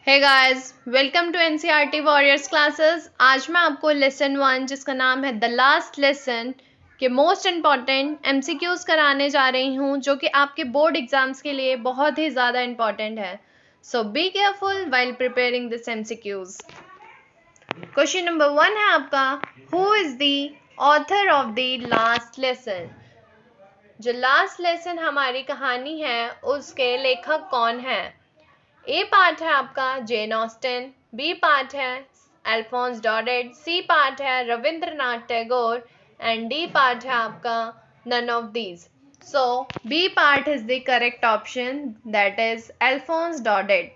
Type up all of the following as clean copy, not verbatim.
Hey guys, welcome to NCERT warriors classes. आज मैं आपको लेसन 1 जिसका नाम है द लास्ट लेसन के मोस्ट इम्पॉर्टेंट एमसीक्यूज कराने जा रही हूँ, जो कि आपके बोर्ड एग्जाम्स के लिए बहुत ही ज़्यादा इम्पॉर्टेंट है। So be careful while preparing this MCQs. Question number 1 है आपका, who is the author of the last lesson. जो लास्ट लेसन हमारी कहानी है उसके लेखक कौन है। ए पार्ट है आपका जेन ऑस्टन, बी पार्ट है अल्फोंस डॉडेट, सी पार्ट है Rabindranath Tagore and D part है आपका none of these. So B part is the correct option, that is Alphonse Daudet.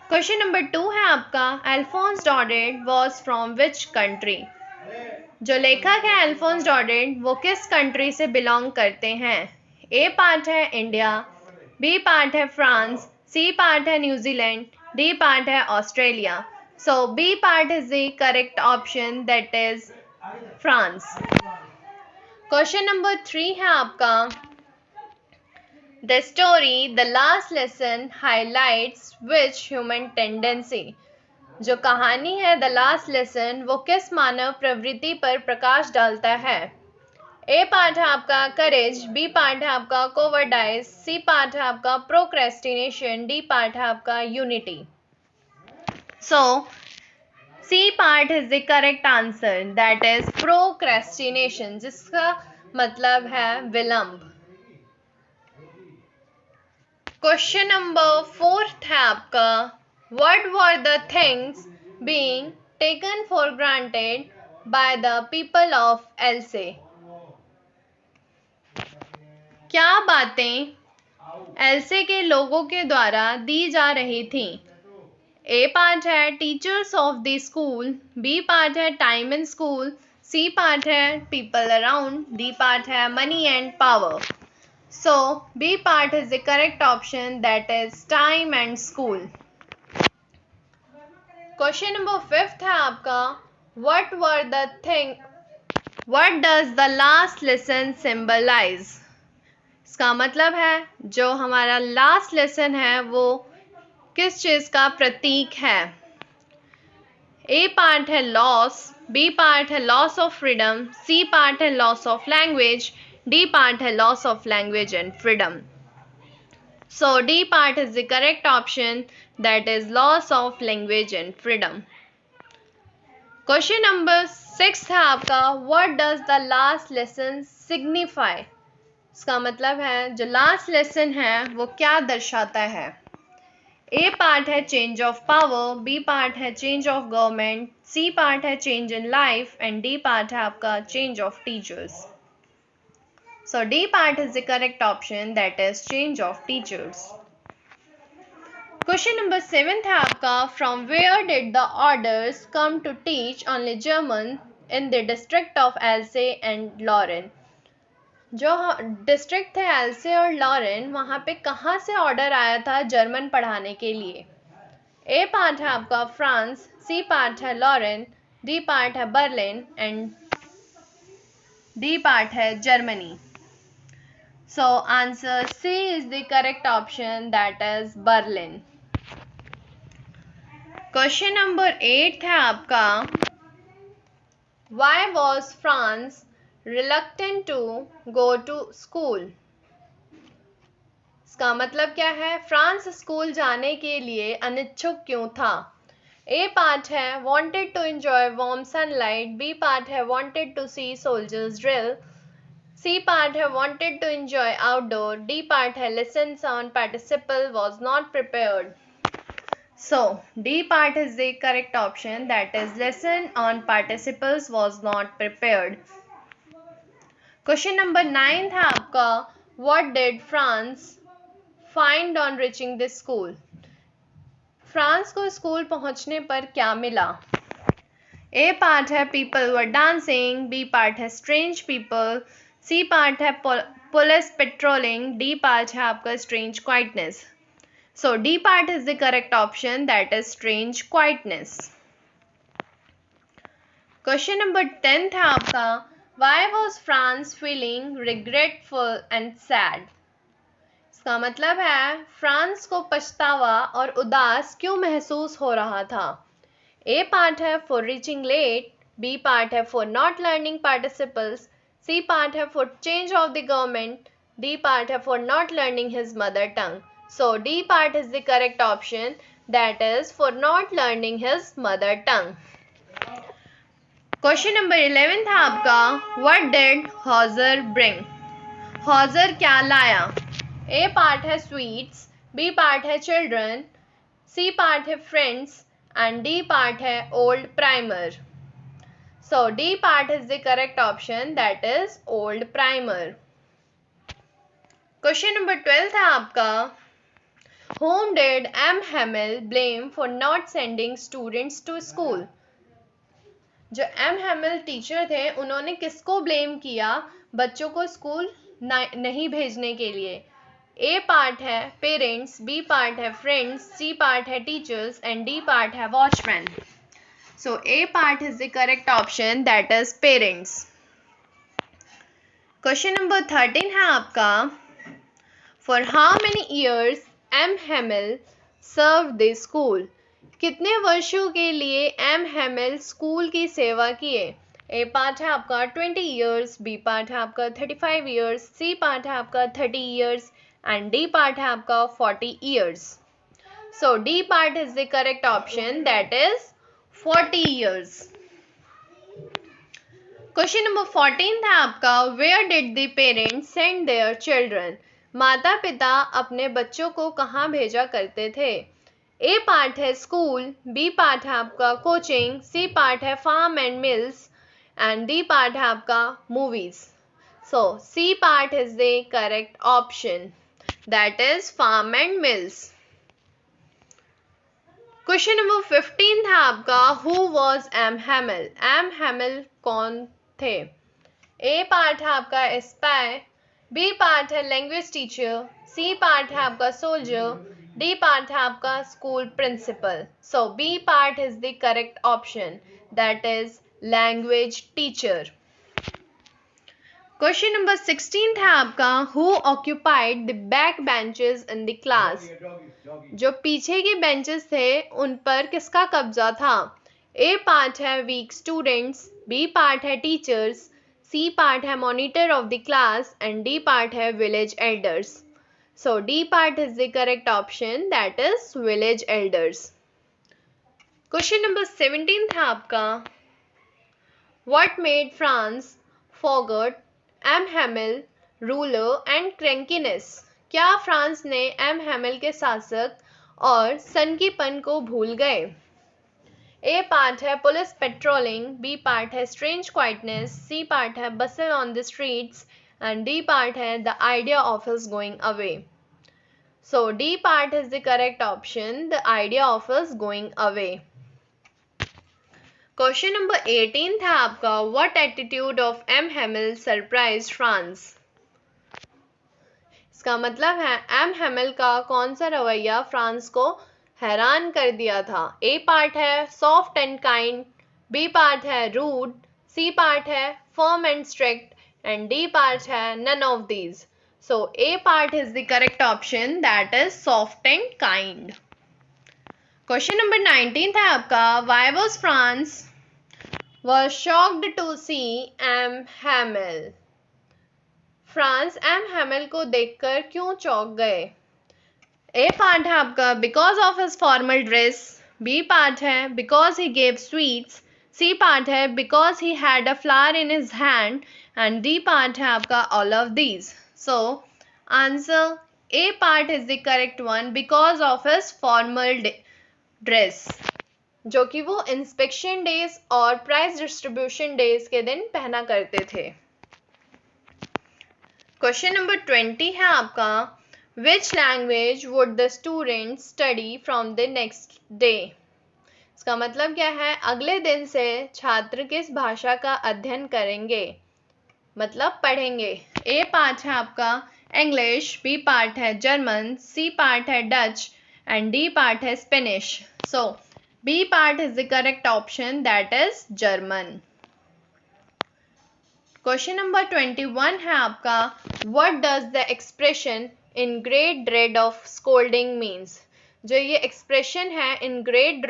Question number 2 है आपका, Alphonse Daudet was from which country. जो लेखक है अल्फोंस डॉडेट वो किस कंट्री से बिलोंग करते हैं। ए पार्ट है इंडिया, बी पार्ट है फ्रांस, सी पार्ट है न्यूजीलैंड, डी पार्ट है Australia. So B part is the correct option, that is France. Question number 3 है आपका, the story the last lesson highlights which human tendency. जो कहानी है the last lesson वो किस मानव प्रवृत्ति पर प्रकाश डालता है। ए पार्ट है आपका करेज, बी पार्ट है आपका कोवर्डाइज, सी पार्ट है आपका प्रोक्रेस्टिनेशन, डी पार्ट है आपका unity. So C part is the correct answer, that is procrastination, जिसका मतलब है विलंब। क्वेश्चन नंबर 4 है आपका, what were the things being taken for granted by the people of Alsace. क्या बातें एल्से के लोगों के द्वारा दी जा रही थी। ए पार्ट है teachers of the school, B part है time in school, C part है पीपल अराउंड, डी पार्ट है money and power. So B part is the correct option, that is time and school. Question number 5 है आपका, what were the thing what does the last lesson symbolize. इसका मतलब है जो हमारा last lesson है वो किस चीज़ का प्रतीक है। ए पार्ट है लॉस, बी पार्ट है loss of freedom, C part है loss of language, D part है loss of language and freedom. So D part is the correct option, that is loss of language and freedom. Question number 6 है आपका, what does the last lesson signify. इसका मतलब है जो last lesson है वो क्या दर्शाता है। ए पार्ट है change of power, B part है change of government, C part है change in life and D part है आपका change of teachers. So D part is the correct option, that is change of teachers. Question number 7 है आपका, from where did the orders come to teach only German in the district of Alsace and Lorraine. जो district थे Alsace और Lauren, वहाँ पे कहाँ से order आया था जर्मन पढ़ाने के लिए। ए पार्ट है आपका फ्रांस, सी पार्ट है लॉरेन, डी पार्ट है बर्लिन एंड डी पार्ट है Germany. So answer C is the correct option, that is Berlin. Question number 8 है आपका, why was Franz reluctant to go to school। इसका मतलब क्या है, France school जाने के लिए अनिच्छुक क्यों था। ए पार्ट है wanted to enjoy warm sunlight, B part है wanted to see soldiers drill, C part है wanted to enjoy outdoor, D part है lessons on participle was not prepared। So D part is the correct option, that is lesson on participles was not prepared। Question number 9 था आपका, what did Franz find on reaching the school. Franz को school पहुंचने पर क्या मिला। A part है people were dancing, B part है strange people, C part है पुलिस पेट्रोलिंग, डी पार्ट है आपका strange quietness. So D part is the correct option, that is strange quietness. Question number 10 था आपका, why was France feeling regretful and sad। इसका मतलब है France को पछतावा और उदास क्यों महसूस हो रहा था। ए पार्ट है for reaching late, B part है for not learning participles, C part है for change of the government, D part है for not learning his mother tongue. So D part is the correct option, that is for not learning his mother tongue. Question number 11 था आपका, what did Hauser bring. Hauser क्या लाया। A part है sweets, B part है children, सी part है friends and D part है old primer. So D part is the correct option, that is old primer. Question number 12 था आपका, whom did M. Hamill blame for not sending students to school। जो M हैमिल teacher थे उन्होंने किसको blame किया बच्चों को स्कूल नहीं भेजने के लिए। ए पार्ट है पेरेंट्स, बी पार्ट है फ्रेंड्स, सी पार्ट है टीचर्स एंड डी पार्ट है watchman. So A part is the correct option, that is parents. Question number 13 है आपका, for how many years M Hamel serve the school. कितने वर्षों के लिए M हैमिल school की सेवा किए। ए पार्ट है आपका 20 ईयर्स, बी पार्ट है आपका 35 ईयर्स, सी पार्ट है आपका 30 ईयर्स एंड डी पार्ट है आपका 40 years. So D part is the correct option, that is 40 years. Question number 14 था आपका, where did the parents send their children. माता पिता अपने बच्चों को कहाँ भेजा करते थे। ए पार्ट है स्कूल, बी पार्ट है आपका कोचिंग, सी पार्ट है farm and mills and D part है आपका movies. So C part is the correct option, that is farm and mills. Question number 15 था आपका, who was M Hamel. M Hamel कौन थे। A part है आपका spy, B part है language teacher, C part है आपका सोल्जर, डी पार्ट है आपका school principal. So B part is the correct option, that is language teacher. Question number 16 था आपका, who occupied the back benches in the class. जो पीछे के बेंचेस थे उन पर किसका कब्जा था। ए पार्ट है वीक स्टूडेंट्स, बी पार्ट है टीचर्स, सी पार्ट है monitor of the class and D part है village elders. So D part is the correct option, that is village elders. Question number 17 था आपका, what made France forget M. Hamil ruler and crankiness। क्या Franz ने M Hamel के शासक और सनकीपन को भूल गए। ए पार्ट है पुलिस पेट्रोलिंग, बी पार्ट है स्ट्रेंज क्वाइटनेस, सी पार्ट है bustle on the streets and D part है the idea of his going away. So D part is the correct option, the idea of his going away. Question number 18 था आपका, what attitude of M Hamel surprise Franz. इसका मतलब है M हैमिल का कौन सा रवैया फ्रांस को हैरान कर दिया था। ए पार्ट है soft and kind, B part है रूड, सी पार्ट है firm and strict and D part है none of these. So A part is the correct option, that is soft and kind. Question number 19 था आपका, why was Franz was shocked to see M. Hamil। Franz M Hamel को देखकर क्यों चौंक गए। A part है आपका because of his formal dress, B part है because he gave sweets, C part है because he had a flower in his hand and D part है आपका all of these. So answer A part is the correct one, because of his formal dress, जो कि वो inspection days और prize distribution days के दिन पहना करते थे। क्वेश्चन नंबर 20 है आपका, which language would the student study from the next day. इसका मतलब क्या है, अगले दिन से छात्र किस भाषा का अध्ययन करेंगे, मतलब पढ़ेंगे। ए पार्ट है आपका इंग्लिश, बी पार्ट है जर्मन, सी पार्ट है डच एंड डी पार्ट है Spanish. So B part is the correct option, that is German. Question number 21 है आपका, what does the expression in great dread of scolding means? जो ये expression है in great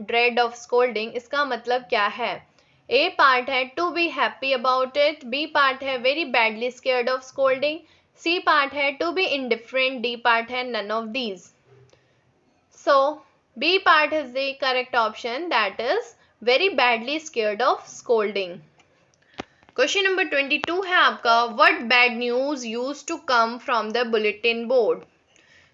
dread of scolding, इसका मतलब क्या है? A पार्ट है to be happy about it, B part है very badly scared of scolding, C part है to be indifferent, D part है none of these. So B part is the correct option, that is very badly scared of scolding. Question number 22 है आपका, what bad news used to come from the bulletin board?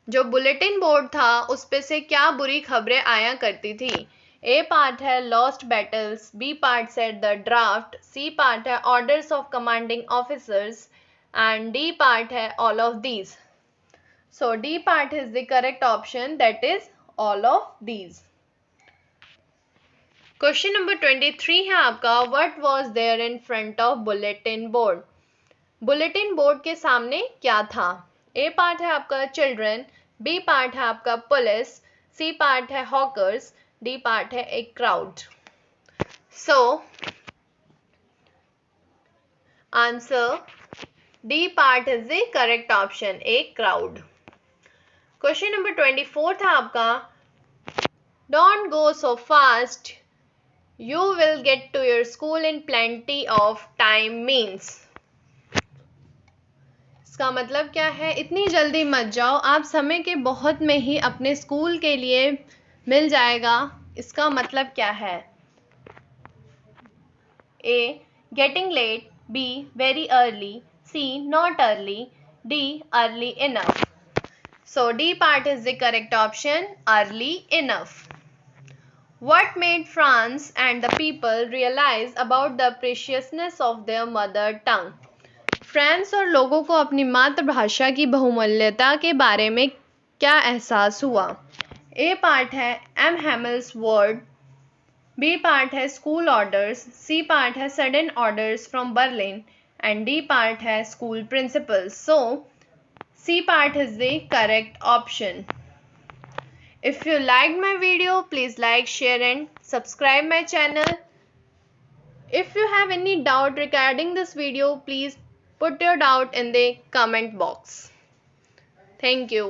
जो bulletin board था उस पे से क्या बुरी खबरें आया करती थी? ए पार्ट है lost battles, B part set the draft, C part है orders of commanding officers and D part है all of these. So D part is the correct option, that is all of these. Question number 23 है आपका, what was there in front of bulletin board? Bulletin board के सामने क्या था? A part है आपका children, B part है आपका पुलिस, सी पार्ट है हॉकर्स, डी पार्ट है एक crowd. So answer D part is the correct option, a crowd. Question number 24 था आपका, don't go so fast, you will get to your school in plenty of time means. इसका मतलब क्या है? इतनी जल्दी मत जाओ, आप समय के बहुत में ही अपने स्कूल के लिए मिल जाएगा. इसका मतलब क्या है? A getting late, B very early, C not early, D early enough. So D part is the correct option, early enough. What made France and the people realize about the preciousness of their mother tongue? France और लोगों को अपनी मातृभाषा की बहुमूल्यता के बारे में क्या एहसास हुआ? ए पार्ट है M Hamel's word, B part है स्कूल ऑर्डर्स, सी पार्ट है sudden orders from Berlin and D part है school principals. So C part is the correct option. If you liked my video, please like, share and subscribe my channel. If you have any doubt regarding this video, please put your doubt in the comment box. Thank you.